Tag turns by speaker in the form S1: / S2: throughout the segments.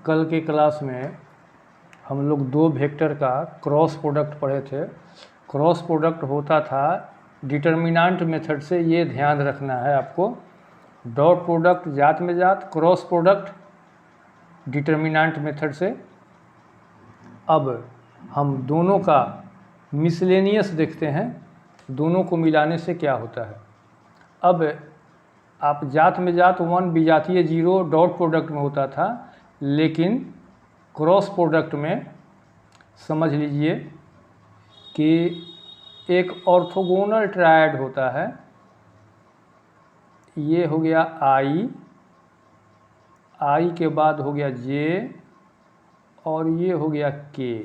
S1: कल के क्लास में हम लोग दो वेक्टर का क्रॉस प्रोडक्ट पढ़े थे। क्रॉस प्रोडक्ट होता था डिटर्मिनेंट मेथड से, ये ध्यान रखना है आपको। डॉट प्रोडक्ट जात में जात, क्रॉस प्रोडक्ट डिटर्मिनेंट मेथड से। अब हम दोनों का मिसलेनियस देखते हैं, दोनों को मिलाने से क्या होता है। अब आप जात में जात 1 विजातीय 0 डॉट प्रोडक्ट में होता था, लेकिन क्रॉस प्रोडक्ट में समझ लीजिए कि एक ऑर्थोगोनल ट्रायड होता है। ये हो गया आई के बाद हो गया जे और ये हो गया के।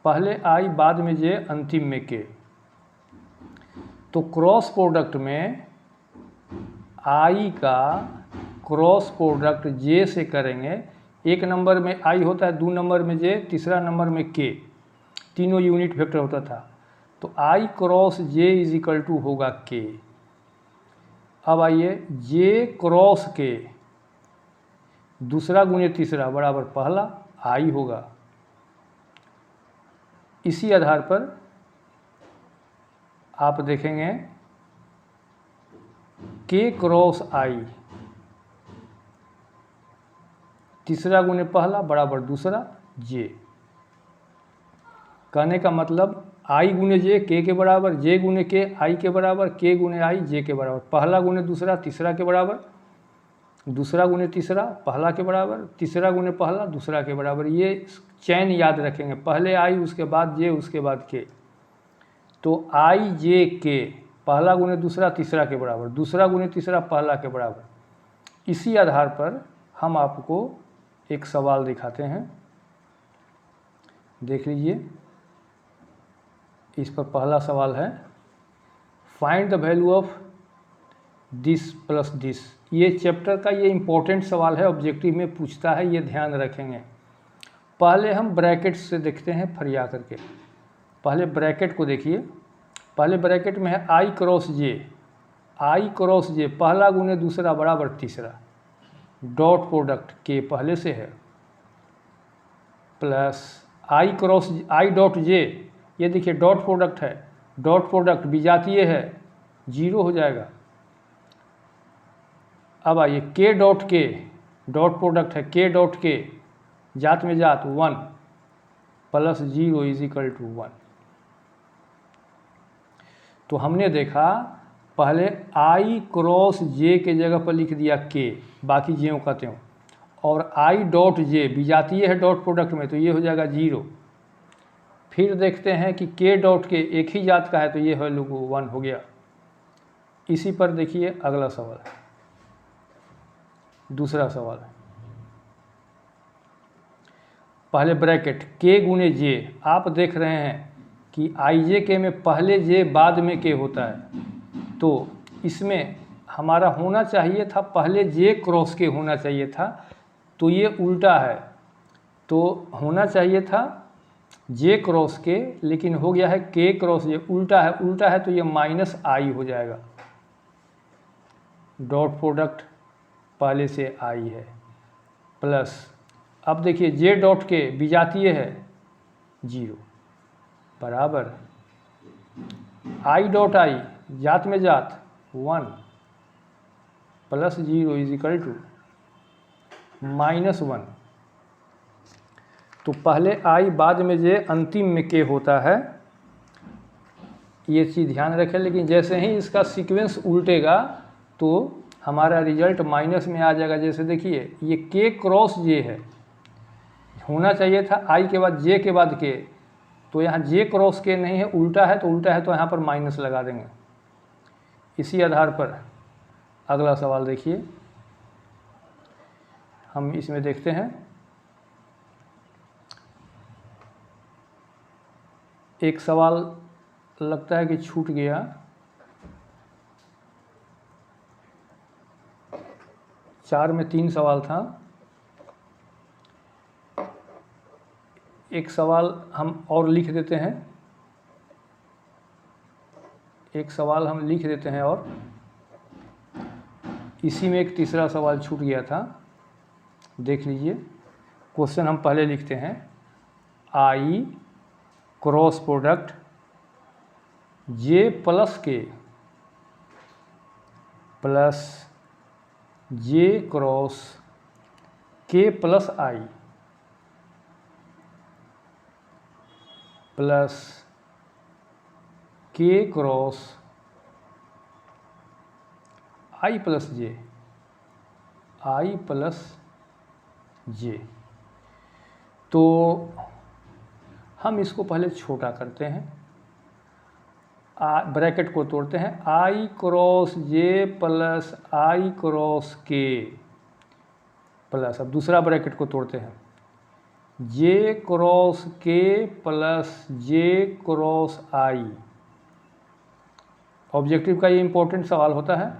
S1: पहले आई बाद में जे, अंतिम में के। तो क्रॉस प्रोडक्ट में आई का क्रॉस प्रोडक्ट जे से करेंगे। एक नंबर में आई होता है, 2 नंबर में जे, तीसरा नंबर में के, तीनों यूनिट वेक्टर होता था। तो i cross j is equal to होगा के। अब आइए जे क्रॉस के दूसरा गुणे तीसरा बराबर पहला आई होगा। इसी आधार पर आप देखेंगे के क्रॉस आई तीसरा गुणे पहला बराबर दूसरा जे। कहने का मतलब आई गुणे जे के बराबर, जे गुणे के आई के बराबर, के गुणे आई जे के बराबर। पहला गुणे दूसरा तीसरा के बराबर, दूसरा गुणे तीसरा पहला के बराबर, तीसरा गुणे पहला दूसरा के बराबर। ये चैन याद रखेंगे, पहले आई उसके बाद जे उसके बाद के। तो आई जे के पहला गुणे दूसरा तीसरा के बराबर, दूसरा गुणे तीसरा पहला के बराबर। इसी आधार पर हम आपको एक सवाल दिखाते हैं, देख लीजिए। इस पर पहला सवाल है, find the value of this plus this. ये चैप्टर का ये इम्पोर्टेंट सवाल है, ऑब्जेक्टिव में पूछता है, ये ध्यान रखेंगे। पहले हम ब्रैकेट से देखते हैं फरिया करके। पहले ब्रैकेट को देखिए। पहले ब्रैकेट में है आई क्रॉस जे, आई क्रॉस जे पहला गुणे दूसरा बराबर तीसरा, डॉट प्रोडक्ट के पहले से है, plus I cross I dot J, ये देखिए डॉट प्रोडक्ट है, डॉट प्रोडक्ट विजातीय है, 0 हो जाएगा। अब आइए के डॉट के, डॉट प्रोडक्ट है, के डॉट के जात में जात 1 प्लस 0 इज इक्वल टू 1। तो हमने देखा पहले आई क्रॉस जे के जगह पर लिख दिया के, बाकी ज्यों का त्यों, और आई डॉट जे विजातीय है डॉट प्रोडक्ट में, तो ये हो जाएगा 0। फिर देखते हैं कि के डॉट के एक ही जात का है, तो ये वैल्यू 1 हो गया। इसी पर देखिए अगला सवाल, दूसरा सवाल। पहले ब्रैकेट के गुणे जे, आप देख रहे हैं कि आई जे के में पहले जे बाद में के होता है, तो इसमें हमारा होना चाहिए था पहले जे क्रॉस के होना चाहिए था, तो ये उल्टा है। तो होना चाहिए था जे क्रॉस के, लेकिन हो गया है के क्रॉस जे। उल्टा है, उल्टा है तो ये माइनस आई हो जाएगा। डॉट प्रोडक्ट पहले से आई है, प्लस अब देखिए जे डॉट के विजातीय है 0 बराबर आई डॉट आई जात में जात 1 प्लस 0 इज इक्वल टू -1। तो पहले आई बाद में जे, अंतिम में के होता है, ये चीज़ ध्यान रखें। लेकिन जैसे ही इसका सीक्वेंस उल्टेगा तो हमारा रिजल्ट माइनस में आ जाएगा। जैसे देखिए ये के क्रॉस जे है, होना चाहिए था आई के बाद जे के बाद के, तो यहाँ जे क्रॉस के नहीं है, उल्टा है, तो उल्टा है तो यहाँ पर माइनस लगा देंगे। इसी आधार पर अगला सवाल देखिए, हम इसमें देखते हैं एक सवाल लगता है कि छूट गया। चार में 3 सवाल था। एक सवाल हम और लिख देते हैं, एक सवाल हम लिख देते हैं, और इसी में एक तीसरा सवाल छूट गया था, देख लीजिए। क्वेश्चन हम पहले लिखते हैं, आई क्रॉस प्रोडक्ट जे प्लस के प्लस जे क्रॉस के प्लस आई प्लस के क्रॉस आई प्लस जे, आई प्लस जे। तो हम इसको पहले छोटा करते हैं, ब्रैकेट को तोड़ते हैं, आई क्रॉस जे प्लस आई क्रॉस के प्लस, अब दूसरा ब्रैकेट को तोड़ते हैं, जे क्रॉस के प्लस जे क्रॉस आई। ऑब्जेक्टिव का ये इंपॉर्टेंट सवाल होता है,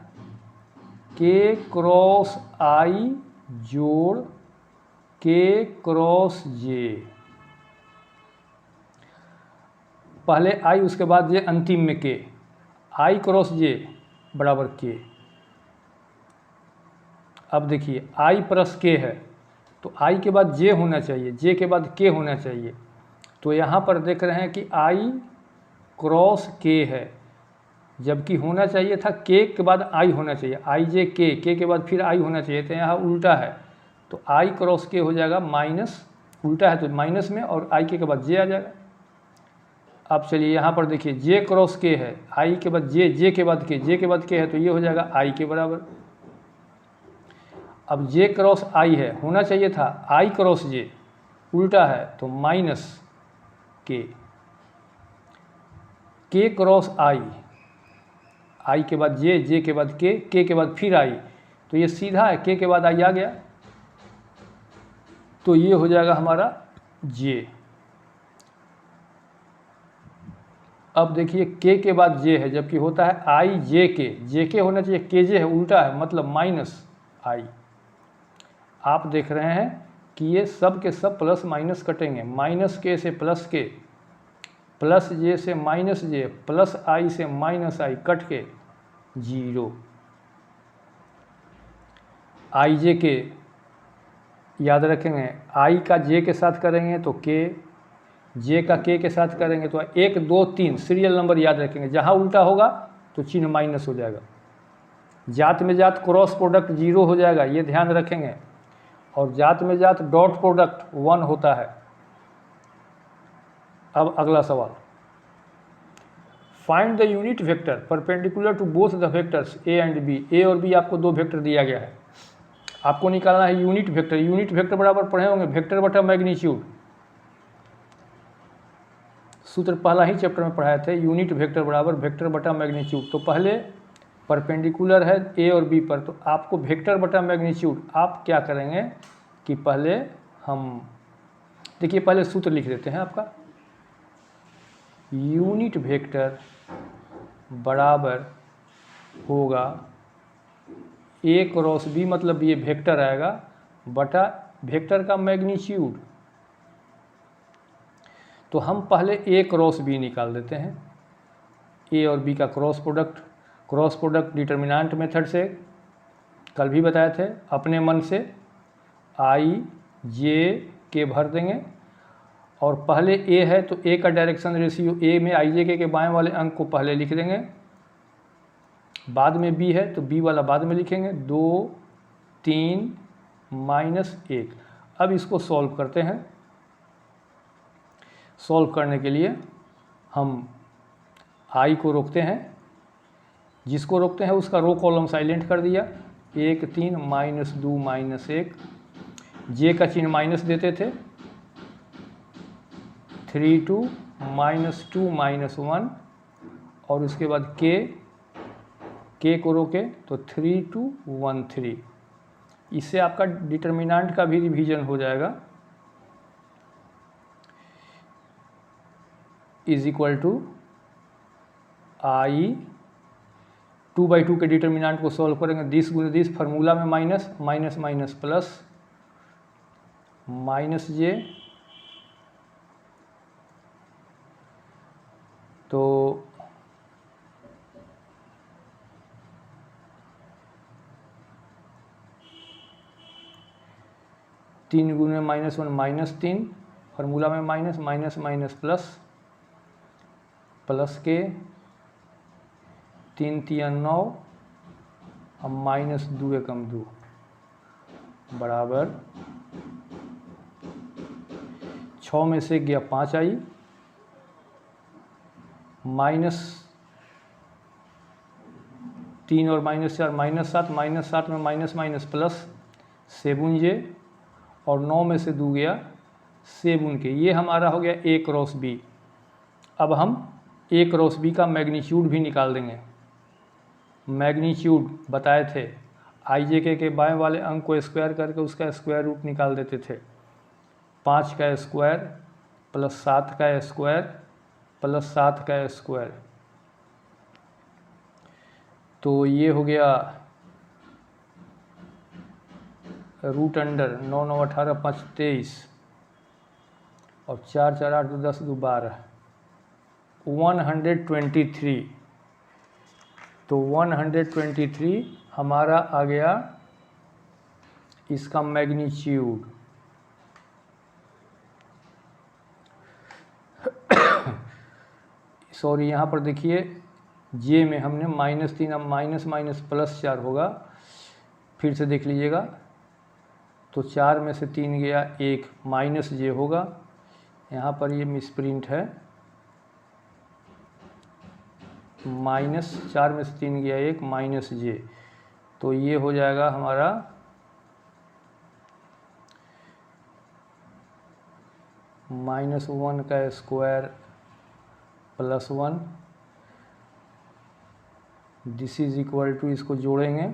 S1: के क्रॉस आई जोड़ के क्रॉस जे, पहले आई उसके बाद जे, अंतिम में के, आई क्रॉस जे बराबर के। अब देखिए आई प्लस के है तो आई के बाद जे होना चाहिए, जे के बाद के होना चाहिए। तो यहाँ पर देख रहे हैं कि आई क्रॉस के है, जबकि होना चाहिए था के बाद आई होना चाहिए, आई जे के के बाद फिर आई होना चाहिए, तो यहाँ उल्टा है। तो आई क्रॉस के हो जाएगा माइनस, उल्टा है तो माइनस में, और आई के बाद जे आ जाएगा। अब चलिए यहाँ पर देखिए जे क्रॉस के है, आई के बाद जे, जे के बाद के, जे के बाद के है, तो ये हो जाएगा आई के बराबर। अब जे क्रॉस आई है, होना चाहिए था आई क्रॉस जे, उल्टा है तो माइनस के क्रॉस आई, आई के बाद जे, जे के बाद के बाद फिर आई, तो ये सीधा है, के बाद आई आ गया, तो ये हो जाएगा हमारा जे। अब देखिए के बाद जे है, जबकि होता है आई जे के होना चाहिए, के जे है, उल्टा है, मतलब माइनस आई। आप देख रहे हैं कि ये सब के सब प्लस माइनस कटेंगे, माइनस के से प्लस के, प्लस जे से माइनस जे, प्लस आई से माइनस आई, कट के जीरो। आई जे के याद रखेंगे, आई का जे के साथ करेंगे तो के, जे का के साथ करेंगे तो 1 2 3 सीरियल नंबर याद रखेंगे, जहाँ उल्टा होगा तो चिन्ह माइनस हो जाएगा। जात में जात क्रॉस प्रोडक्ट 0 हो जाएगा, ये ध्यान रखेंगे, और जात में जात डॉट प्रोडक्ट 1 होता है। अब अगला सवाल, find the unit vector perpendicular to both the vectors a and b. A और बी आपको दो वेक्टर दिया गया है, आपको निकालना है यूनिट वेक्टर। यूनिट वेक्टर बराबर पढ़े होंगे वेक्टर बटा मैग्नीट्यूड, सूत्र पहला ही चैप्टर में पढ़ाए थे, यूनिट वेक्टर बराबर वेक्टर बटा मैग्नीट्यूड। तो पहले परपेंडिकुलर है ए और बी पर, तो आपको वेक्टर बटा मैग्नीट्यूड आप क्या करेंगे कि पहले हम देखिए, पहले सूत्र लिख देते हैं आपका, यूनिट वेक्टर बराबर होगा ए क्रॉस बी, मतलब ये वेक्टर आएगा, बटा वेक्टर का मैग्नीट्यूड। तो हम पहले ए क्रॉस बी निकाल देते हैं, ए और बी का क्रॉस प्रोडक्ट डिटर्मिनेंट मेथड से कल भी बताए थे, अपने मन से आई जे के भर देंगे, और पहले ए है तो ए का डायरेक्शन रेशियो, ए में आई जे के बाएं वाले अंक को पहले लिख देंगे, बाद में बी है तो बी वाला बाद में लिखेंगे, 2 3 -1। अब इसको सॉल्व करते हैं। सॉल्व करने के लिए हम आई को रोकते हैं, जिसको रोकते हैं उसका रो कॉलम साइलेंट कर दिया, 1 3 -2 -1, जे का चिन्ह माइनस देते थे, 3 2 -2 -1, और उसके बाद के को रोके तो 3 2 1 3। इससे आपका डिटर्मिनेंट का भी रिवीजन हो जाएगा, इज इक्वल टू आई 2/2 के डिटर्मिनेंट को सॉल्व करेंगे, 10 गुने 10, फार्मूला में minus minus minus plus, minus j, तो 3 गुने -1 -3, फार्मूला में minus minus minus plus, plus के 3 तिया 9 और -2 एकम 2 बराबर 6 में से गया 5 आई, -3 और -4 -7, -7 में माइनस माइनस प्लस 7j और 9 में से 2 गया 7 के। ये हमारा हो गया A क्रॉस B। अब हम A क्रॉस B का मैग्नीट्यूड भी निकाल देंगे। मैग्नीट्यूड बताए थे IJK के बाएं वाले अंक को स्क्वायर करके उसका स्क्वायर रूट निकाल देते थे। 5 का स्क्वायर प्लस 7 का स्क्वायर प्लस 7 का स्क्वायर, तो ये हो गया रूट अंडर 9 9 18 5 23 और 4 4 8 2 10 2 12 123। तो 123 हमारा आ गया इसका मैग्नीट्यूड। सॉरी, यहाँ पर देखिए जे में हमने -3, अब माइनस माइनस प्लस 4 होगा, फिर से देख लीजिएगा। तो 4 में से 3 गया 1, माइनस जे होगा। यहाँ पर ये मिसप्रिंट है, -4 में से 3 गया 1, माइनस जे। तो ये हो जाएगा हमारा -1 का square plus 1, this is equal to, इसको जोड़ेंगे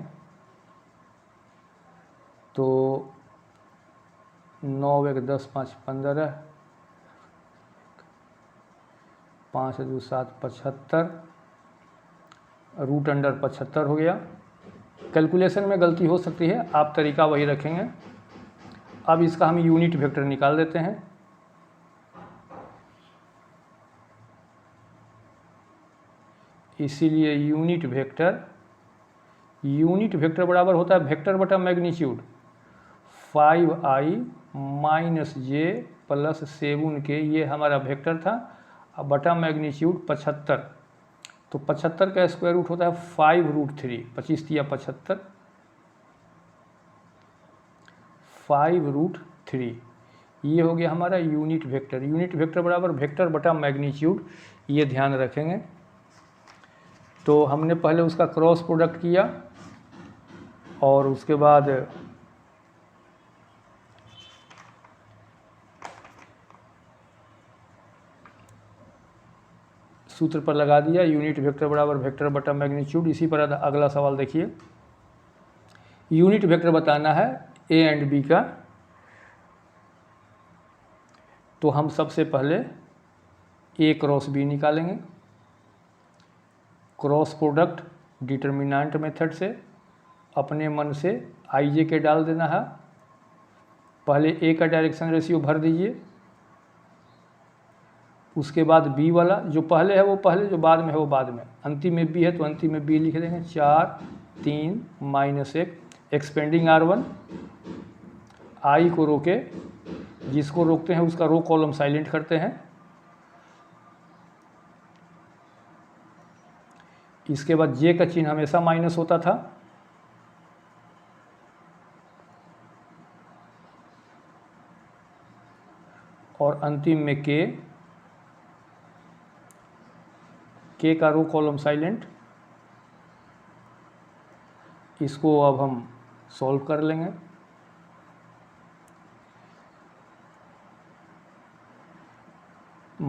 S1: तो 9 1 10 5 15, 5 2 7 75, रूट अंडर 75 हो गया। कैलकुलेशन में गलती हो सकती है, आप तरीका वही रखेंगे। अब इसका हम यूनिट वेक्टर निकाल देते हैं। इसीलिए यूनिट वेक्टर बराबर होता है वेक्टर बटा मैग्नीट्यूड 5i माइनस जे प्लस 7k, ये हमारा वेक्टर था। अब बटा मैग्नीट्यूड 75, तो 75 का स्क्वायर रूट होता है 5√3, 25 तिया 75, 5√3। ये हो गया हमारा यूनिट वेक्टर। यूनिट वेक्टर बराबर वेक्टर बटा मैग्नीट्यूड, ये ध्यान रखेंगे। तो हमने पहले उसका क्रॉस प्रोडक्ट किया और उसके बाद सूत्र पर लगा दिया, यूनिट वेक्टर बराबर वेक्टर बटा मैग्नीट्यूड। इसी पर अगला सवाल देखिए, यूनिट वेक्टर बताना है ए एंड बी का। तो हम सबसे पहले ए क्रॉस बी निकालेंगे। क्रॉस प्रोडक्ट डिटर्मिनेंट मेथड से अपने मन से IJK डाल देना है। पहले ए का डायरेक्शन रेशियो भर दीजिए, उसके बाद बी वाला, जो पहले है वो पहले, जो बाद में है वो बाद में। अंतिम में बी है तो अंतिम में बी लिख देंगे। 4 3 -1, एक्सपेंडिंग R1, आई को रोके, जिसको रोकते हैं उसका रो कॉलम साइलेंट करते हैं। इसके बाद जे का चिन्ह हमेशा माइनस होता था। और अंतिम में के का रो कॉलम साइलेंट। इसको अब हम सॉल्व कर लेंगे।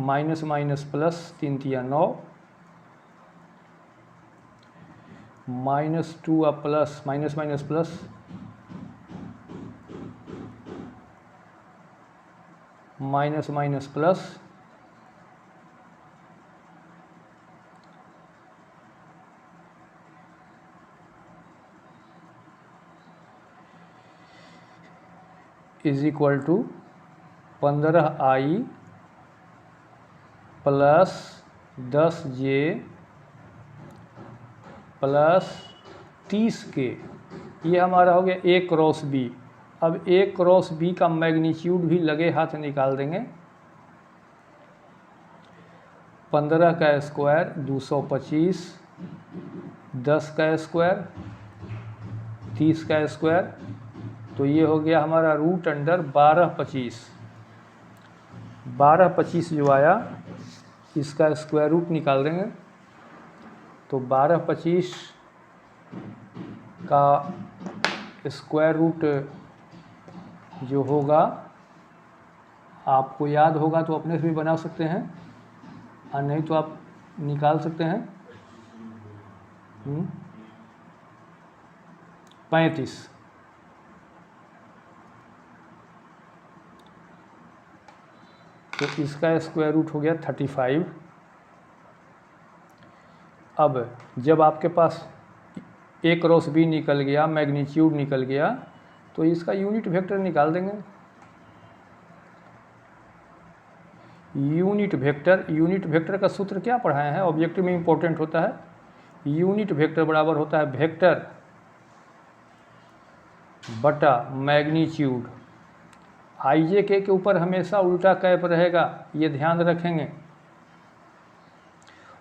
S1: माइनस माइनस प्लस 3 तिया 9, -2 अब plus minus minus plus, minus minus plus, is equal to 15i plus 10j plus 30k। ये हमारा हो गया ए क्रॉस बी। अब ए क्रॉस बी का मैग्नीट्यूड भी लगे हाथ निकाल देंगे। 15 का स्क्वायर 225, 10 का स्क्वायर 30 का स्क्वायर, तो ये हो गया हमारा रूट अंडर 1225। 1225 जो आया इसका स्क्वायर रूट निकाल देंगे, तो 1225 का स्क्वायर रूट जो होगा, आपको याद होगा तो अपने से भी बना सकते हैं और नहीं तो आप निकाल सकते हैं। 35, तो इसका स्क्वायर रूट हो गया 35। अब जब आपके पास ए क्रॉस बी निकल गया, मैग्नीट्यूड निकल गया, तो इसका यूनिट वेक्टर निकाल देंगे। यूनिट वेक्टर का सूत्र क्या पढ़ाए हैं, ऑब्जेक्टिव में इंपॉर्टेंट होता है। यूनिट वेक्टर बराबर होता है वेक्टर बटा मैग्नीट्यूड। आई जे के ऊपर हमेशा उल्टा कैप रहेगा, ये ध्यान रखेंगे।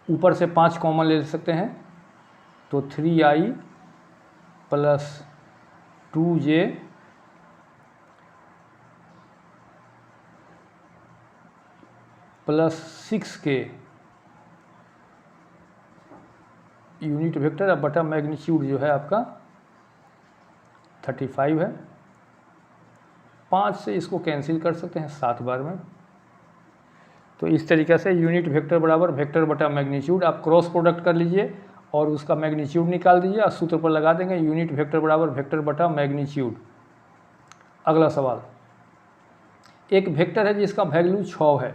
S1: ऊपर से 5 कॉमन ले सकते हैं, तो 3i plus 2j plus 6k unit vector बटा मैग्नीट्यूड जो है आपका 35 है। 5 से इसको कैंसिल कर सकते हैं 7 बार में। तो इस तरीके से यूनिट वेक्टर बराबर वेक्टर बटा मैग्नीट्यूड, आप क्रॉस प्रोडक्ट कर लीजिए और उसका मैग्नीट्यूड निकाल दीजिए और सूत्र पर लगा देंगे यूनिट वेक्टर बराबर वेक्टर बटा मैग्नीट्यूड। अगला सवाल, एक वेक्टर है जिसका वैल्यू 6 है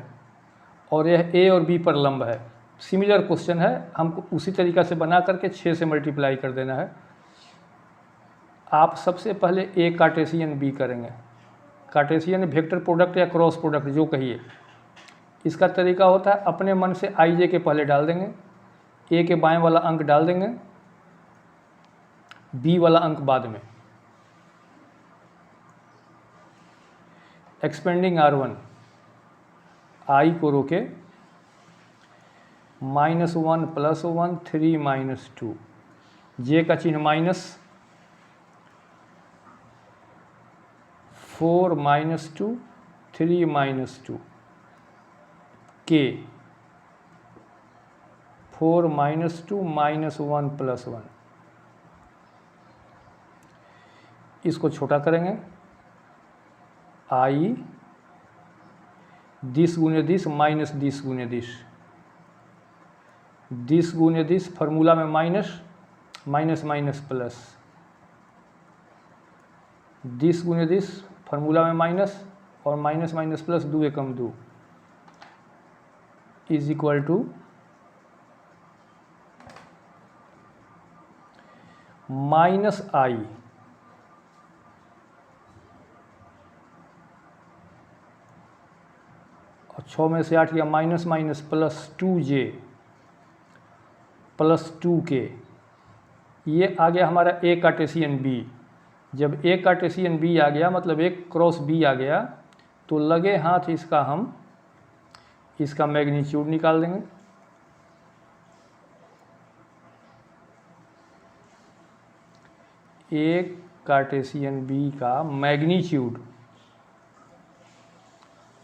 S1: और यह ए और बी पर लंब है। सिमिलर क्वेश्चन है, हमको उसी तरीक़ा से बना करके 6 से मल्टीप्लाई कर देना है। आप सबसे पहले ए कार्टेशियन बी करेंगे। कार्टेशियन वेक्टर प्रोडक्ट या क्रॉस प्रोडक्ट जो कहिए, इसका तरीका होता है अपने मन से आई जे के पहले डाल देंगे, ए के बाएं वाला अंक डाल देंगे, बी वाला अंक बाद में। एक्सपेंडिंग R1, आई को रोके, -1 + 1 3 - 2, जे का चिन्ह माइनस, 4 - 2 3 - 2, के 4 - 2 -1 + 1, इसको छोटा करेंगे। आई 10 × 10 -10 × 10, 10 × 10 फार्मूला में minus minus minus plus, 10 × 10 formula में माइनस और minus minus plus 2 Ekam 2 is equal to -i और 6 में से 8 गया minus minus plus 2j plus 2k। ये आ गया हमारा ए कार्टेशियन बी। जब ए कार्टेशियन बी आ गया मतलब एक क्रॉस बी आ गया, तो लगे हाथ इसका हम इसका मैग्नीट्यूड निकाल देंगे। एक कार्टेशियन बी का मैग्नीट्यूड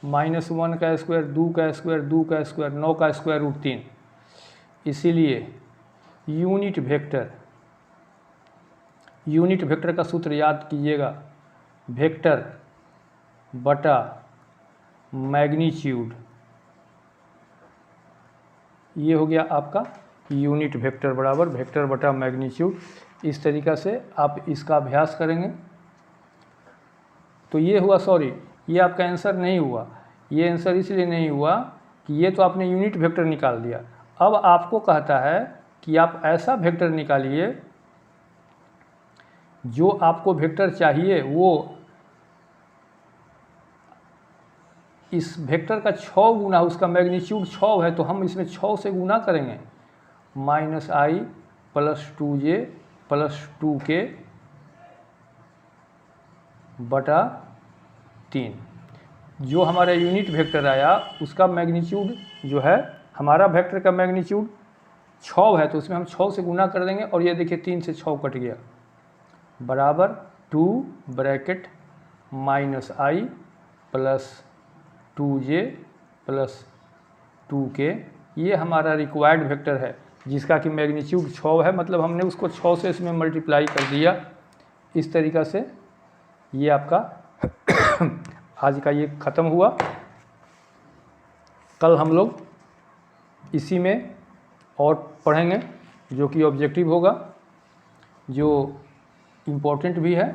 S1: -1 का स्क्वायर, 2 का स्क्वायर, 2 का स्क्वायर, 9 का स्क्वायर रूट 3। इसीलिए यूनिट वेक्टर का सूत्र याद कीजिएगा, वेक्टर बटा मैग्नीट्यूड। ये हो गया आपका यूनिट वेक्टर बराबर वेक्टर बटा मैग्नीट्यूड। इस तरीक़ा से आप इसका अभ्यास करेंगे। तो ये हुआ, सॉरी ये आपका आंसर नहीं हुआ। ये आंसर इसलिए नहीं हुआ कि ये तो आपने यूनिट वेक्टर निकाल दिया। अब आपको कहता है कि आप ऐसा वेक्टर निकालिए जो आपको वेक्टर चाहिए वो इस वेक्टर का 6 गुना, उसका मैग्नीट्यूड 6 है तो हम इसमें 6 से गुना करेंगे। -i + 2j + 2k बटा 3। जो हमारा यूनिट वेक्टर आया उसका मैग्नीट्यूड जो है, हमारा वेक्टर का मैग्नीट्यूड 6 है, तो उसमें हम 6 से गुना कर देंगे और ये देखिए 3 से 6 कट गया, बराबर 2 bracket -i plus 2j plus 2k। ये हमारा रिक्वायर्ड वेक्टर है जिसका कि मैग्नीट्यूड 6 है, मतलब हमने उसको 6 से इसमें मल्टीप्लाई कर दिया। इस तरीक़ा से ये आपका आज का ये ख़त्म हुआ। कल हम लोग इसी में और पढ़ेंगे जो कि ऑब्जेक्टिव होगा, जो इम्पोर्टेंट भी है।